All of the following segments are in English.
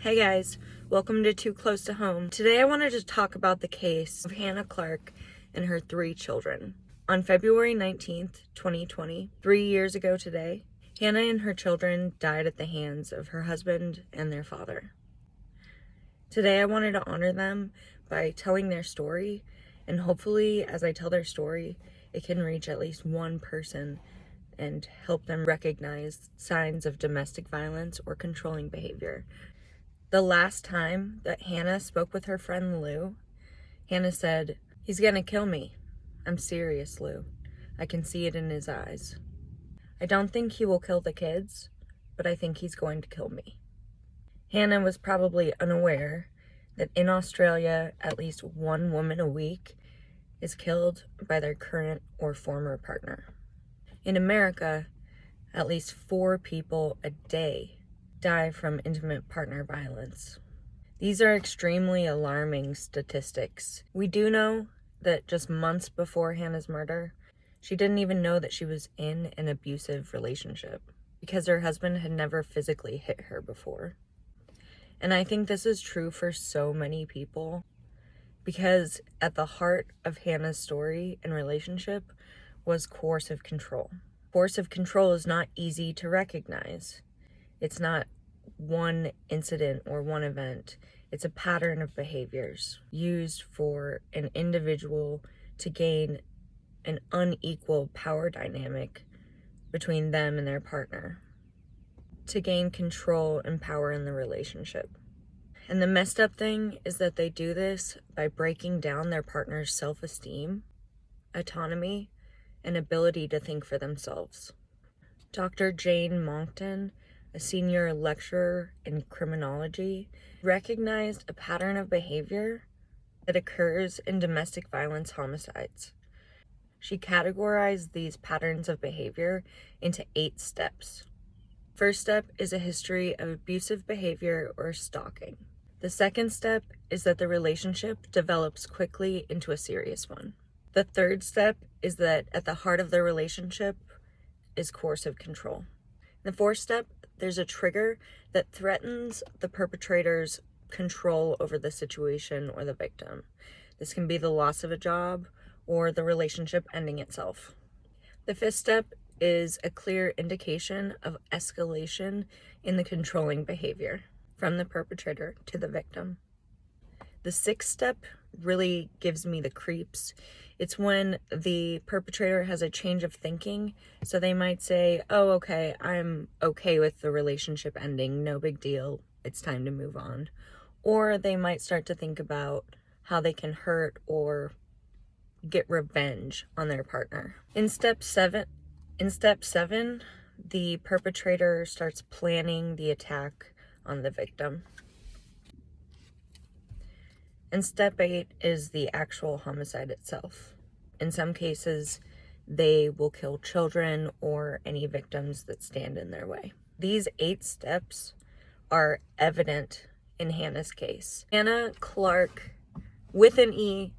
Hey guys, welcome to Too Close to Home. Today I wanted to talk about the case of Hannah Clarke and her 3 children. On February 19th, 2020, 3 years ago today, Hannah and her children died at the hands of her husband and their father. Today I wanted to honor them by telling their story, and hopefully as I tell their story, it can reach at least one person and help them recognize signs of domestic violence or controlling behavior. The last time that Hannah spoke with her friend Lou, Hannah said, "He's gonna kill me. I'm serious, Lou. I can see it in his eyes. I don't think he will kill the kids, but I think he's going to kill me." Hannah was probably unaware that in Australia, at least one woman a week is killed by their current or former partner. In America, at least 4 people a day die from intimate partner violence. These are extremely alarming statistics. We do know that just months before Hannah's murder, she didn't even know that she was in an abusive relationship because her husband had never physically hit her before. And I think this is true for so many people because at the heart of Hannah's story and relationship was coercive control. Coercive control is not easy to recognize. It's not one incident or one event. It's a pattern of behaviors used for an individual to gain an unequal power dynamic between them and their partner, to gain control and power in the relationship. And the messed up thing is that they do this by breaking down their partner's self-esteem, autonomy, and ability to think for themselves. Dr. Jane Monkton, a senior lecturer in criminology, recognized a pattern of behavior that occurs in domestic violence homicides. She categorized these patterns of behavior into 8 steps. First step is a history of abusive behavior or stalking. The second step is that the relationship develops quickly into a serious one. The third step is that at the heart of the relationship is coercive control. The fourth step, there's a trigger that threatens the perpetrator's control over the situation or the victim. This can be the loss of a job or the relationship ending itself. The fifth step is a clear indication of escalation in the controlling behavior from the perpetrator to the victim. The sixth step really gives me the creeps. It's when the perpetrator has a change of thinking. So they might say, "Oh, okay, I'm okay with the relationship ending. No big deal. It's time to move on." Or they might start to think about how they can hurt or get revenge on their partner. In step seven, the perpetrator starts planning the attack on the victim. And step 8 is the actual homicide itself. In some cases, they will kill children or any victims that stand in their way. These 8 steps are evident in Hannah's case. Hannah Clarke, with an E,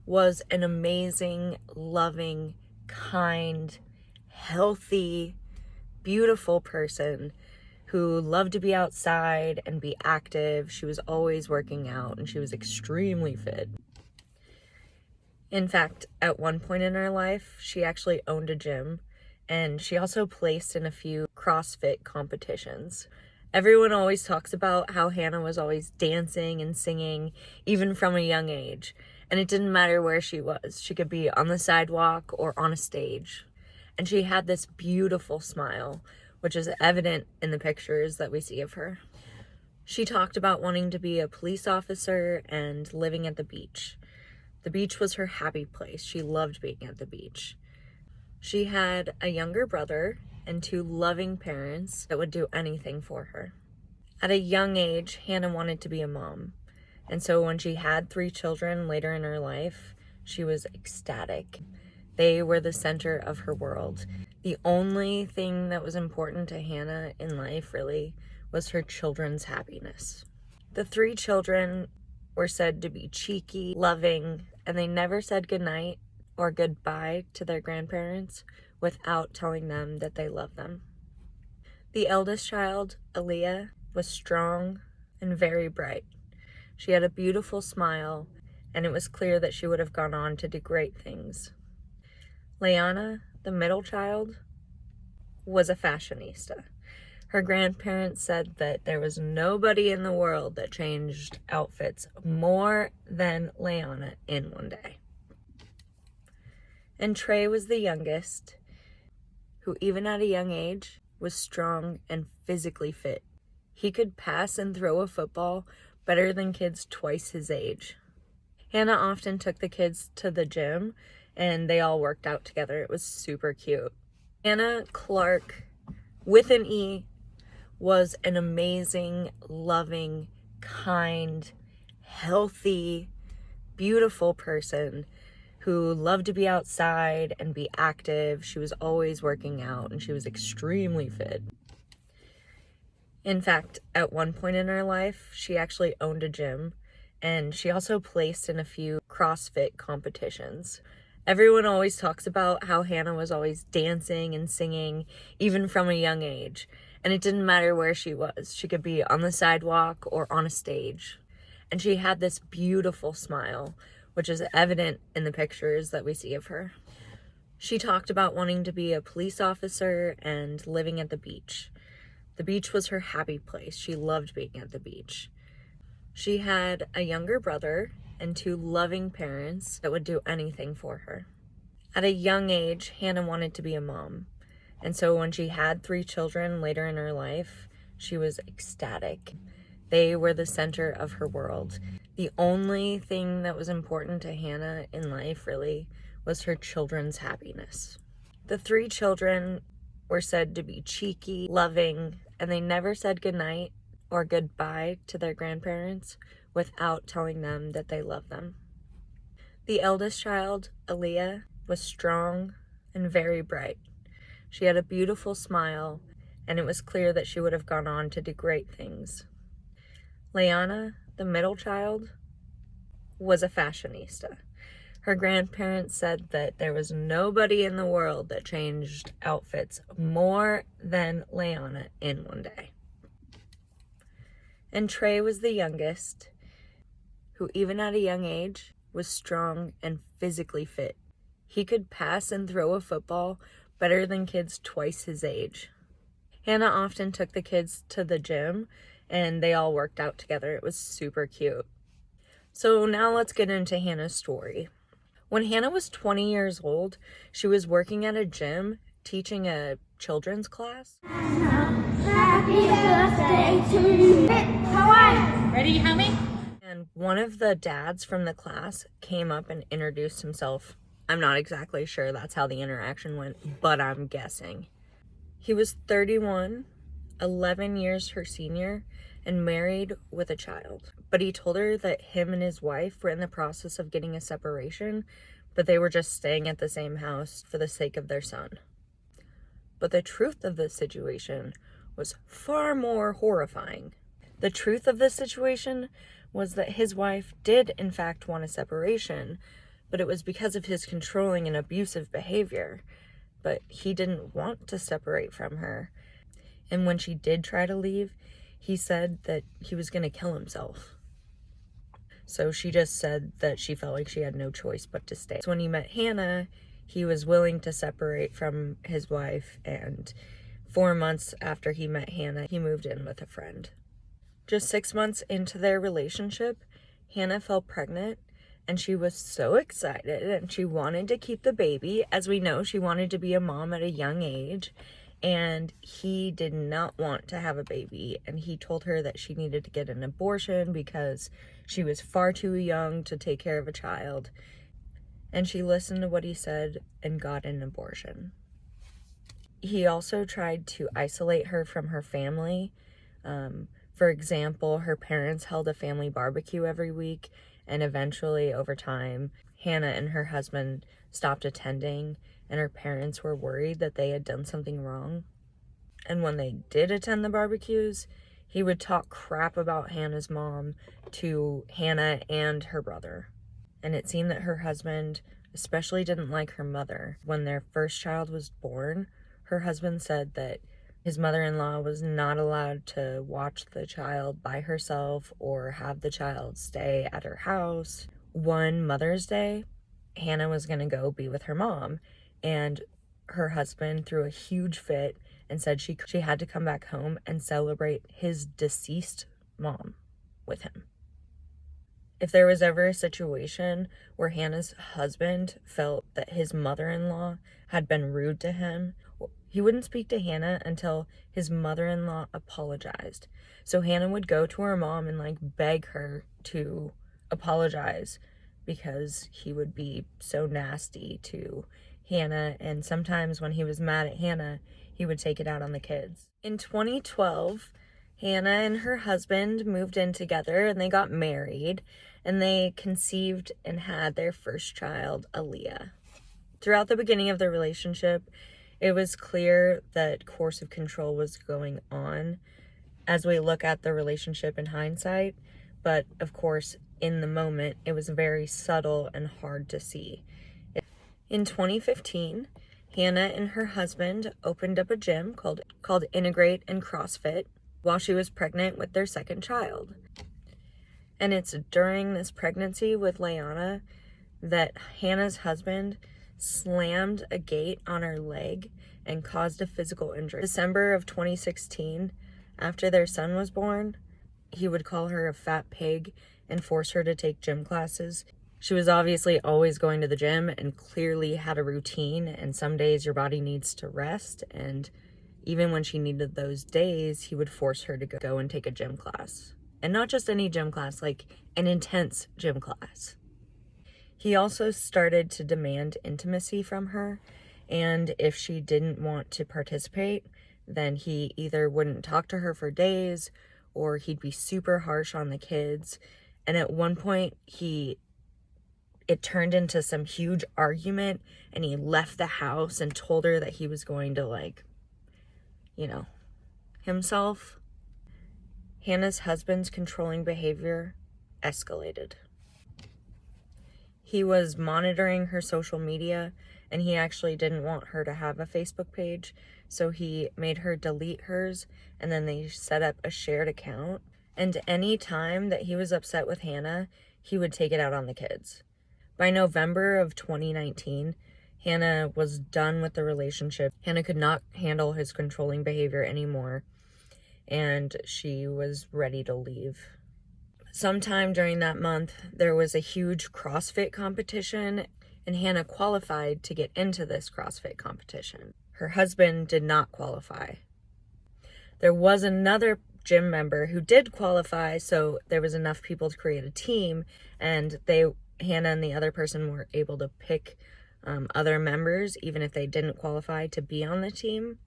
was an amazing, loving, kind, healthy, beautiful person who loved to be outside and be active. She was always working out and she was extremely fit. In fact, at one point in her life, she actually owned a gym and she also placed in a few CrossFit competitions. Everyone always talks about how Hannah was always dancing and singing, even from a young age. And it didn't matter where she was. She could be on the sidewalk or on a stage. And she had this beautiful smile, which is evident in the pictures that we see of her. She talked about wanting to be a police officer and living at the beach. The beach was her happy place. She loved being at the beach. She had a younger brother and 2 loving parents that would do anything for her. At a young age, Hannah wanted to be a mom. And so when she had 3 children later in her life, she was ecstatic. They were the center of her world. The only thing that was important to Hannah in life, really, was her children's happiness. The 3 children were said to be cheeky, loving, and they never said goodnight or goodbye to their grandparents without telling them that they loved them. The eldest child, Aaliyah, was strong and very bright. She had a beautiful smile, and it was clear that she would have gone on to do great things. Leanna, the middle child, was a fashionista. Her grandparents said that there was nobody in the world that changed outfits more than Leanna in one day. And Trey was the youngest, who even at a young age was strong and physically fit. He could pass and throw a football better than kids twice his age. Hannah often took the kids to the gym and they all worked out together. It was super cute. Hannah Clarke, with an E, was an amazing, loving, kind, healthy, beautiful person who loved to be outside and be active. She was always working out and she was extremely fit. In fact, at one point in her life, she actually owned a gym, and she also placed in a few CrossFit competitions. Everyone always talks about how Hannah was always dancing and singing, even from a young age, and it didn't matter where she was. She could be on the sidewalk or on a stage, and she had this beautiful smile, which is evident in the pictures that we see of her. She talked about wanting to be a police officer and living at the beach. The beach was her happy place. She loved being at the beach. She had a younger brother and 2 loving parents that would do anything for her. At a young age, Hannah wanted to be a mom. And so when she had 3 children later in her life, she was ecstatic. They were the center of her world. The only thing that was important to Hannah in life, really, was her children's happiness. The 3 children were said to be cheeky, loving, and they never said goodnight or goodbye to their grandparents without telling them that they loved them. The eldest child, Aaliyah, was strong and very bright. She had a beautiful smile, and it was clear that she would have gone on to do great things. Leanna, the middle child, was a fashionista. Her grandparents said that there was nobody in the world that changed outfits more than Leanna in one day. And Trey was the youngest, who even at a young age was strong and physically fit. He could pass and throw a football better than kids twice his age. Hannah often took the kids to the gym and they all worked out together. It was super cute. So now let's get into Hannah's story. When Hannah was 20 years old, she was working at a gym teaching a children's class. Happy birthday to you. Hawaii. Ready, help me? And one of the dads from the class came up and introduced himself. I'm not exactly sure that's how the interaction went, but I'm guessing. He was 31, 11 years her senior, and married with a child. But he told her that him and his wife were in the process of getting a separation, but they were just staying at the same house for the sake of their son. But the truth of the situation was far more horrifying. The truth of the situation was that his wife did in fact want a separation, but it was because of his controlling and abusive behavior. But he didn't want to separate from her. And when she did try to leave, he said that he was going to kill himself. So she just said that she felt like she had no choice but to stay. So when he met Hannah, he was willing to separate from his wife, and 4 months after he met Hannah, he moved in with a friend. Just 6 months into their relationship, Hannah fell pregnant, and she was so excited, and she wanted to keep the baby. As we know, she wanted to be a mom at a young age, and he did not want to have a baby, and he told her that she needed to get an abortion because she was far too young to take care of a child. And she listened to what he said and got an abortion. He also tried to isolate her from her family. For example, her parents held a family barbecue every week, and eventually, over time, Hannah and her husband stopped attending, and her parents were worried that they had done something wrong. And when they did attend the barbecues, he would talk crap about Hannah's mom to Hannah and her brother. And it seemed that her husband especially didn't like her mother. When their first child was born, her husband said that His mother-in-law was not allowed to watch the child by herself or have the child stay at her house. One Mother's Day, Hannah was going to go be with her mom, and her husband threw a huge fit and said she had to come back home and celebrate his deceased mom with him. If there was ever a situation where Hannah's husband felt that his mother-in-law had been rude to him, he wouldn't speak to Hannah until his mother-in-law apologized. So Hannah would go to her mom and beg her to apologize because he would be so nasty to Hannah, and sometimes when he was mad at Hannah, he would take it out on the kids. In 2012, Hannah and her husband moved in together and they got married, and they conceived and had their first child, Aaliyah. Throughout the beginning of their relationship, it was clear that coercive control was going on as we look at the relationship in hindsight, but of course, in the moment, it was very subtle and hard to see. In 2015, Hannah and her husband opened up a gym called Integrate and CrossFit while she was pregnant with their second child. And it's during this pregnancy with Leanna that Hannah's husband slammed a gate on her leg and caused a physical injury. December of 2016, after their son was born, he would call her a fat pig and force her to take gym classes. She was obviously always going to the gym and clearly had a routine, and some days your body needs to rest, and even when she needed those days, he would force her to go and take a gym class. And not just any gym class, like an intense gym class. He also started to demand intimacy from her, and if she didn't want to participate, then he either wouldn't talk to her for days or he'd be super harsh on the kids. And at one point, it turned into some huge argument, and he left the house and told her that he was going to himself. Hannah's husband's controlling behavior escalated. He was monitoring her social media, and he actually didn't want her to have a Facebook page, so he made her delete hers, and then they set up a shared account. And any time that he was upset with Hannah, he would take it out on the kids. By November of 2019, Hannah was done with the relationship. Hannah could not handle his controlling behavior anymore, and she was ready to leave. Sometime during that month, there was a huge CrossFit competition, and Hannah qualified to get into this CrossFit competition. Her husband did not qualify. There was another gym member who did qualify, so there was enough people to create a team, and Hannah and the other person were able to pick other members, even if they didn't qualify, to be on the team.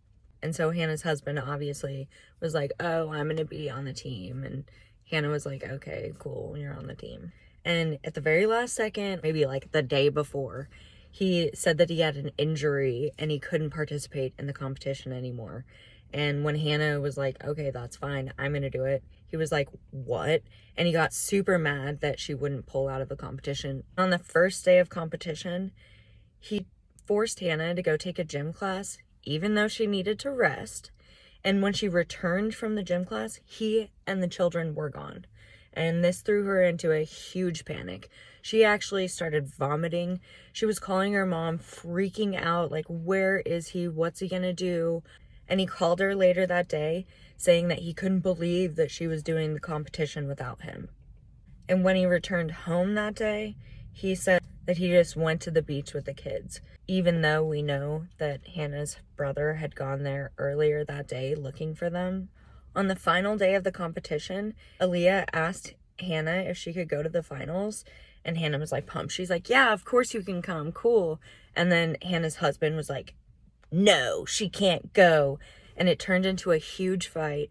And so Hannah's husband obviously was like, oh, I'm going to be on the team. And Hannah was like, okay, cool, you're on the team. And at the very last second, maybe the day before, he said that he had an injury and he couldn't participate in the competition anymore. And when Hannah was like, okay, that's fine, I'm going to do it, he was like, what? And he got super mad that she wouldn't pull out of the competition. On the first day of competition, he forced Hannah to go take a gym class, even though she needed to rest. And when she returned from the gym class, he and the children were gone. And this threw her into a huge panic. She actually started vomiting. She was calling her mom, freaking out, where is he? What's he gonna do? And he called her later that day, saying that he couldn't believe that she was doing the competition without him. And when he returned home that day, he said that he just went to the beach with the kids, even though we know that Hannah's brother had gone there earlier that day looking for them. On the final day of the competition, Aaliyah asked Hannah if she could go to the finals, and Hannah was pumped. She's like, yeah, of course you can come, cool. And then Hannah's husband was like, no, she can't go. And it turned into a huge fight.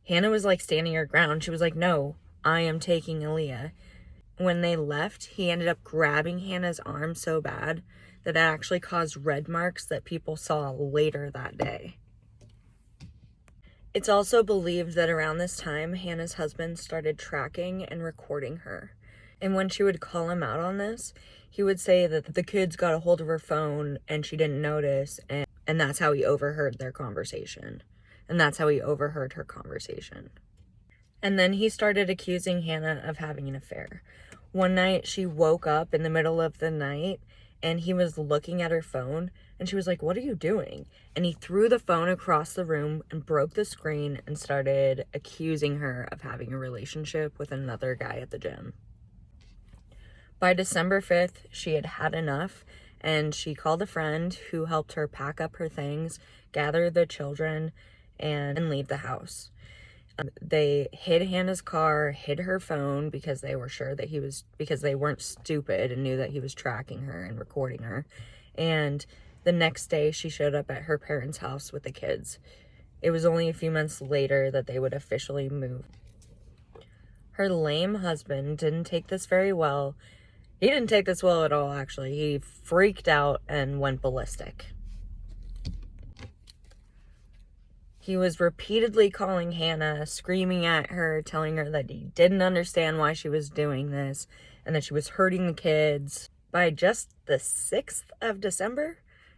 Hannah was standing her ground. She was like, no, I am taking Aaliyah. When they left, he ended up grabbing Hannah's arm so bad that it actually caused red marks that people saw later that day. It's also believed that around this time, Hannah's husband started tracking and recording her. And when she would call him out on this, he would say that the kids got a hold of her phone and she didn't notice, and that's how he overheard their conversation. and that's how he overheard her conversation. And then he started accusing Hannah of having an affair. One night, she woke up in the middle of the night, and he was looking at her phone, and she was like, "What are you doing?" And he threw the phone across the room and broke the screen and started accusing her of having a relationship with another guy at the gym. By December 5th, she had had enough, and she called a friend who helped her pack up her things, gather the children, and leave the house. They hid Hannah's car, hid her phone because they were sure that because they weren't stupid and knew that he was tracking her and recording her. And the next day, she showed up at her parents' house with the kids. It was only a few months later that they would officially move. Her lame husband didn't take this very well. He didn't take this well at all, actually. He freaked out and went ballistic. He was repeatedly calling Hannah, screaming at her, telling her that he didn't understand why she was doing this and that she was hurting the kids. By just the 6th of December,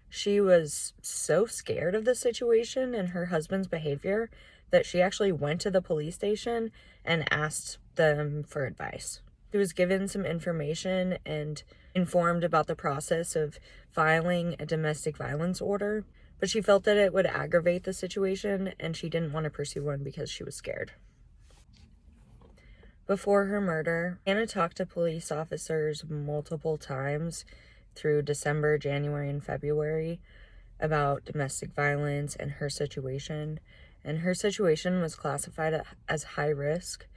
she was so scared of the situation and her husband's behavior that she actually went to the police station and asked them for advice. She was given some information and informed about the process of filing a domestic violence order, but she felt that it would aggravate the situation and she didn't want to pursue one because she was scared. Before her murder, Hannah talked to police officers multiple times through December, January, and February about domestic violence and her situation. And her situation was classified as high risk,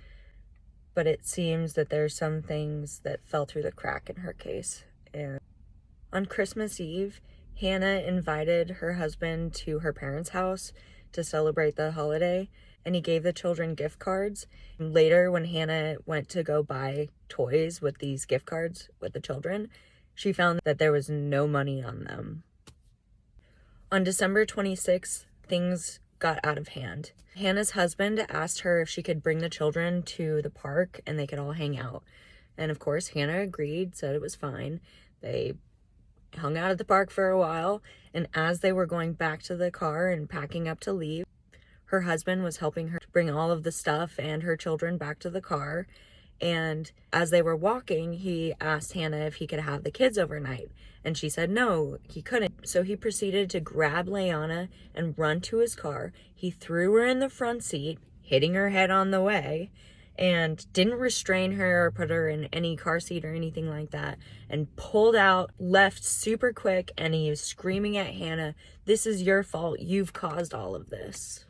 but it seems that there's some things that fell through the crack in her case. And on Christmas Eve, Hannah invited her husband to her parents' house to celebrate the holiday, and he gave the children gift cards. Later, when Hannah went to go buy toys with these gift cards with the children, she found that there was no money on them. On December 26th, things got out of hand. Hannah's husband asked her if she could bring the children to the park and they could all hang out. And of course, Hannah agreed, said it was fine. They hung out at the park for a while, and as they were going back to the car and packing up to leave, her husband was helping her bring all of the stuff and her children back to the car. And as they were walking, he asked Hannah if he could have the kids overnight. And she said no, he couldn't. So he proceeded to grab Leanna and run to his car. He threw her in the front seat, hitting her head on the way, and didn't restrain her or put her in any car seat or anything like that, and pulled out, left super quick, and he was screaming at Hannah, "This is your fault. You've caused all of this."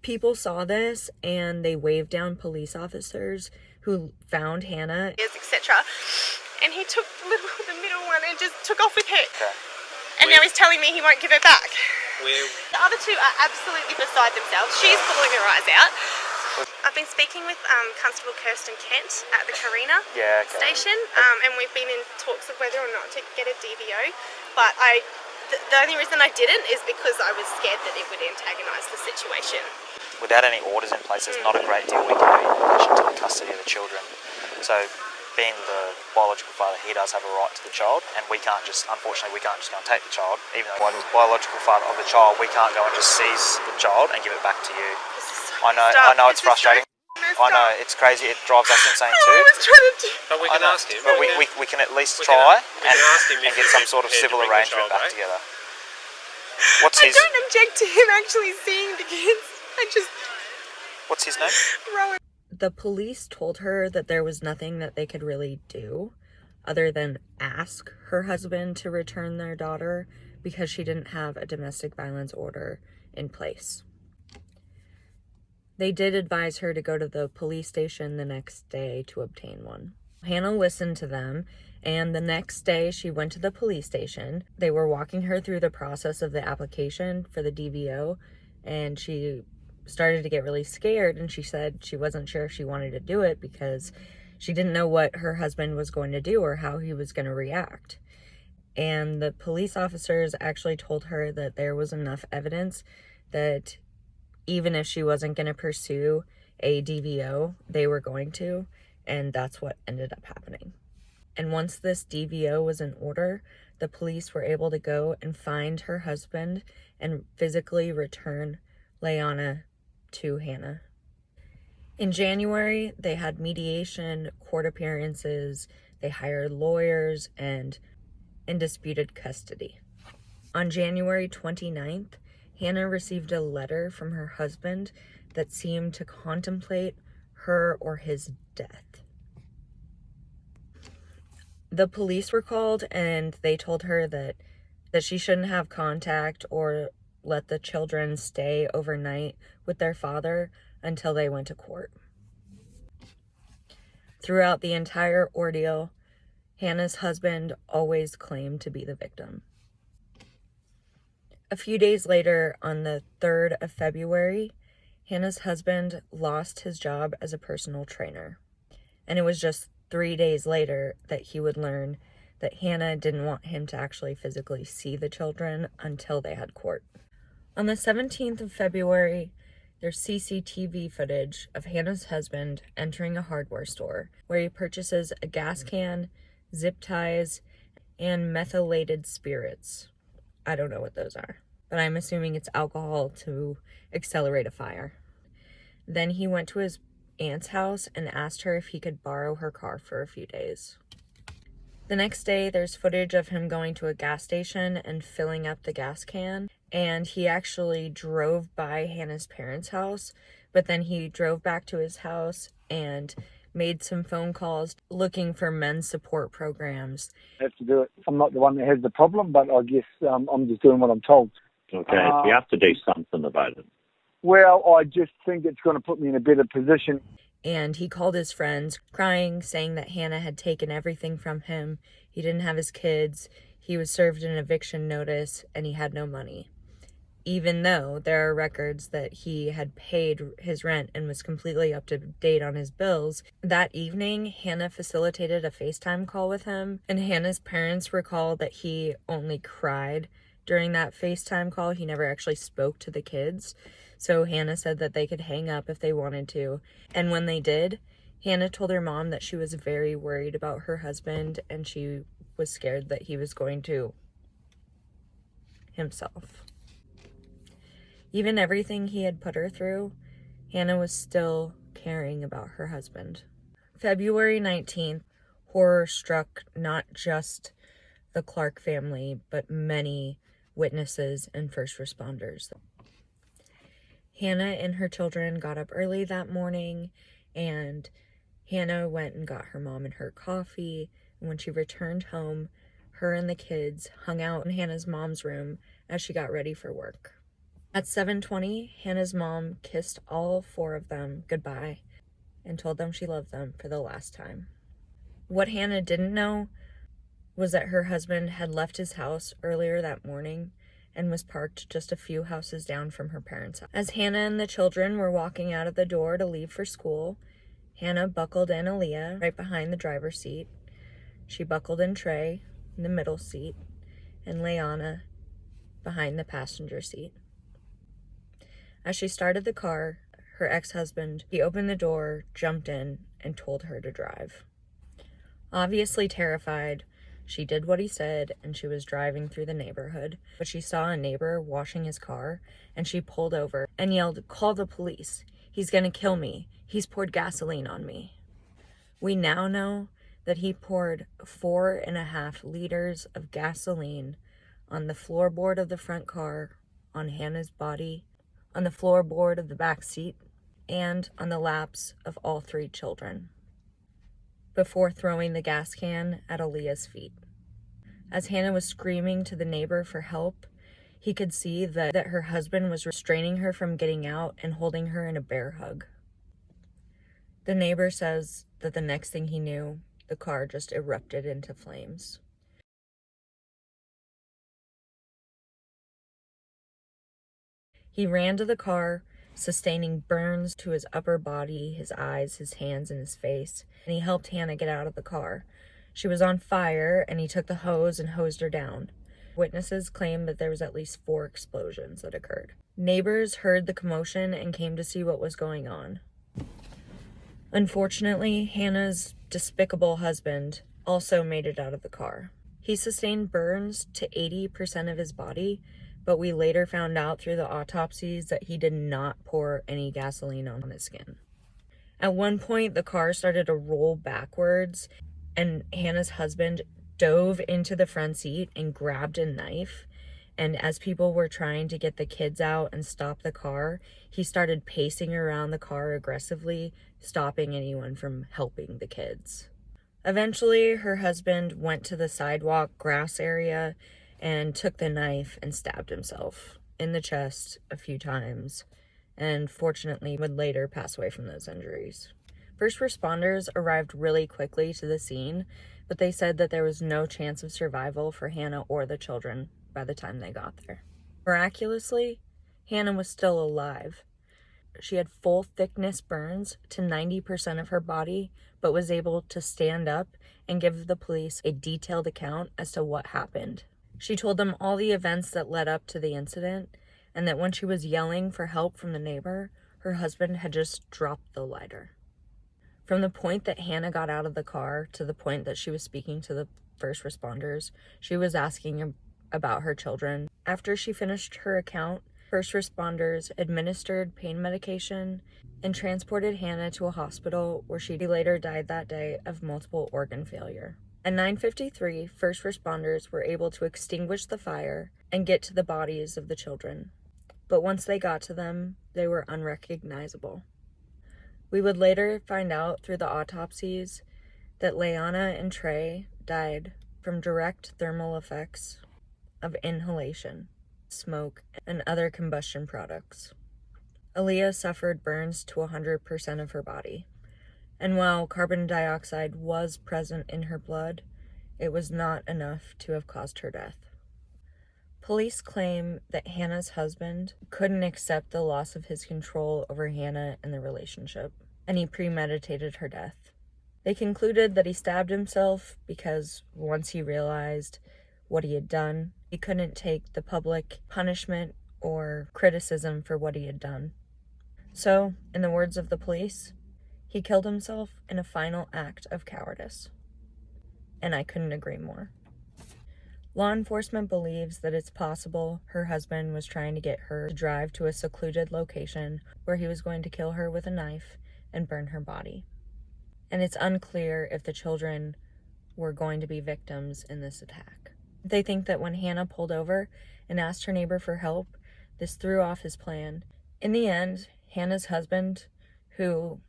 People saw this and they waved down police officers who found Hannah, etc. And he took the middle one and just took off with her. Okay. And now he's telling me he won't give her back. Where? The other two are absolutely beside themselves. She's bawling her eyes out. I've been speaking with Constable Kirsten Kent at the Carina station, and we've been in talks of whether or not to get a DVO, but the only reason I didn't is because I was scared that it would antagonise the situation. Without any orders in place, there's not a great deal we can do in relation to the custody of the children. So, being the biological father, he does have a right to the child, and unfortunately, we can't just go and take the child. Even though I'm the biological father of the child, we can't go and just seize the child and give it back to you. I know it's frustrating. I know, it's crazy, it drives us insane too. But we can ask him. But we can at least try and get some sort of civil arrangement back together. I don't object to him actually seeing the kids. What's his name? Rowan. The police told her that there was nothing that they could really do other than ask her husband to return their daughter because she didn't have a domestic violence order in place. They did advise her to go to the police station the next day to obtain one. Hannah listened to them, and the next day she went to the police station. They were walking her through the process of the application for the DVO, and she started to get really scared, and she said she wasn't sure if she wanted to do it because she didn't know what her husband was going to do or how he was going to react. And the police officers actually told her that there was enough evidence that even if she wasn't going to pursue a DVO, they were going to, and that's what ended up happening. And once this DVO was in order, the police were able to go and find her husband and physically return Leanna to Hannah. In January, they had mediation, court appearances, they hired lawyers, and in disputed custody. On January 29th, Hannah received a letter from her husband that seemed to contemplate her or his death. The police were called and they told her that she shouldn't have contact or let the children stay overnight with their father until they went to court. Throughout the entire ordeal, Hannah's husband always claimed to be the victim. A few days later, on the 3rd of February, Hannah's husband lost his job as a personal trainer. And it was just 3 days later that he would learn that Hannah didn't want him to actually physically see the children until they had court. On the 17th of February, there's CCTV footage of Hannah's husband entering a hardware store where he purchases a gas can, zip ties, and methylated spirits. I don't know what those are, but I'm assuming it's alcohol to accelerate a fire. Then he went to his aunt's house and asked her if he could borrow her car for a few days. The next day, there's footage of him going to a gas station and filling up the gas can, and he actually drove by Hannah's parents' house, but then he drove back to his house and made some phone calls looking for men's support programs. I have to do it. I'm not the one that has the problem, but I guess I'm just doing what I'm told. Okay, you have to do something about it. Well, I just think it's going to put me in a better position. And he called his friends, crying, saying that Hannah had taken everything from him. He didn't have his kids. He was served an eviction notice, and he had no money. Even though there are records that he had paid his rent and was completely up to date on his bills, that evening, Hannah facilitated a FaceTime call with him, and Hannah's parents recalled that he only cried during that FaceTime call. He never actually spoke to the kids. So Hannah said that they could hang up if they wanted to. And when they did, Hannah told her mom that she was very worried about her husband and she was scared that he was going to himself. Even everything he had put her through, Hannah was still caring about her husband. February 19th, horror struck not just the Clarke family, but many witnesses and first responders. Hannah and her children got up early that morning, and Hannah went and got her mom and her coffee. And when she returned home, her and the kids hung out in Hannah's mom's room as she got ready for work. At 7:20, Hannah's mom kissed all 4 of them goodbye and told them she loved them for the last time. What Hannah didn't know was that her husband had left his house earlier that morning and was parked just a few houses down from her parents' house. As Hannah and the children were walking out of the door to leave for school, Hannah buckled in Aaliyah right behind the driver's seat. She buckled in Trey in the middle seat and Leanna behind the passenger seat. As she started the car, her ex-husband, he opened the door, jumped in, and told her to drive. Obviously terrified, she did what he said, and she was driving through the neighborhood, but she saw a neighbor washing his car, and she pulled over and yelled, "Call the police. He's gonna kill me. He's poured gasoline on me." We now know that he poured 4.5 liters of gasoline on the floorboard of the front car, on Hannah's body, on the floorboard of the back seat, and on the laps of all 3 children, before throwing the gas can at Aaliyah's feet. As Hannah was screaming to the neighbor for help, he could see that her husband was restraining her from getting out and holding her in a bear hug. The neighbor says that the next thing he knew, the car just erupted into flames. He ran to the car, sustaining burns to his upper body, his eyes, his hands, and his face, and he helped Hannah get out of the car. She was on fire, and he took the hose and hosed her down. Witnesses claim that there was at least 4 explosions that occurred. Neighbors heard the commotion and came to see what was going on. Unfortunately, Hannah's despicable husband also made it out of the car. He sustained burns to 80% of his body, but we later found out through the autopsies that he did not pour any gasoline on his skin. At one point, the car started to roll backwards, and Hannah's husband dove into the front seat and grabbed a knife. And as people were trying to get the kids out and stop the car, he started pacing around the car aggressively, stopping anyone from helping the kids. Eventually, her husband went to the sidewalk grass area and took the knife and stabbed himself in the chest a few times, and fortunately would later pass away from those injuries. First responders arrived really quickly to the scene, but they said that there was no chance of survival for Hannah or the children by the time they got there. Miraculously, Hannah was still alive. She had full thickness burns to 90% of her body, but was able to stand up and give the police a detailed account as to what happened. She told them all the events that led up to the incident, and that when she was yelling for help from the neighbor, her husband had just dropped the lighter. From the point that Hannah got out of the car to the point that she was speaking to the first responders, she was asking about her children. After she finished her account, first responders administered pain medication and transported Hannah to a hospital where she later died that day of multiple organ failure. At 9:53, first responders were able to extinguish the fire and get to the bodies of the children. But once they got to them, they were unrecognizable. We would later find out through the autopsies that Leanna and Trey died from direct thermal effects of inhalation, smoke, and other combustion products. Aaliyah suffered burns to 100% of her body, and while carbon dioxide was present in her blood, it was not enough to have caused her death. Police claim that Hannah's husband couldn't accept the loss of his control over Hannah and the relationship, and he premeditated her death. They concluded that he stabbed himself because once he realized what he had done, he couldn't take the public punishment or criticism for what he had done. So, in the words of the police, he killed himself in a final act of cowardice. And I couldn't agree more. Law enforcement believes that it's possible her husband was trying to get her to drive to a secluded location where he was going to kill her with a knife and burn her body. And it's unclear if the children were going to be victims in this attack. They think that when Hannah pulled over and asked her neighbor for help, this threw off his plan. In the end, Hannah's husband, who,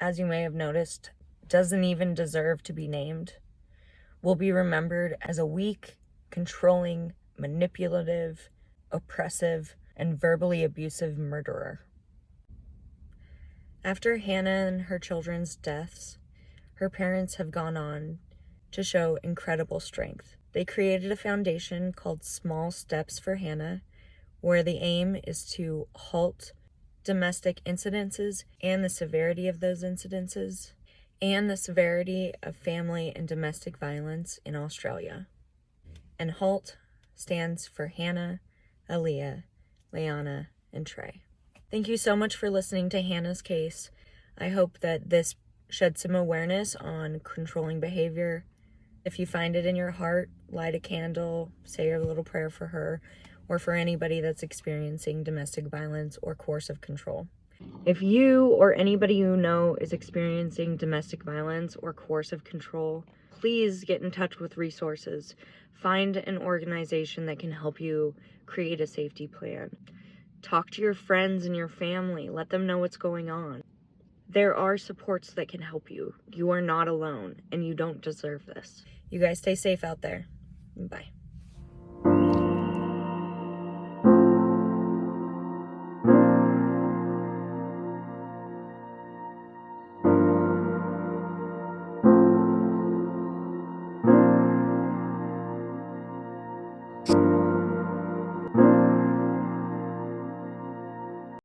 as you may have noticed, doesn't even deserve to be named, will be remembered as a weak, controlling, manipulative, oppressive, and verbally abusive murderer. After Hannah and her children's deaths, her parents have gone on to show incredible strength. They created a foundation called Small Steps for Hannah, where the aim is to halt domestic incidences and the severity of those incidences, and the severity of family and domestic violence in Australia. And HALT stands for Hannah, Aaliyah, Leanna, and Trey. Thank you so much for listening to Hannah's case. I hope that this shed some awareness on controlling behavior. If you find it in your heart, light a candle, say a little prayer for her, or for anybody that's experiencing domestic violence or coercive control. If you or anybody you know is experiencing domestic violence or coercive control, please get in touch with resources. Find an organization that can help you create a safety plan. Talk to your friends and your family. Let them know what's going on. There are supports that can help you. You are not alone, and you don't deserve this. You guys stay safe out there. Bye.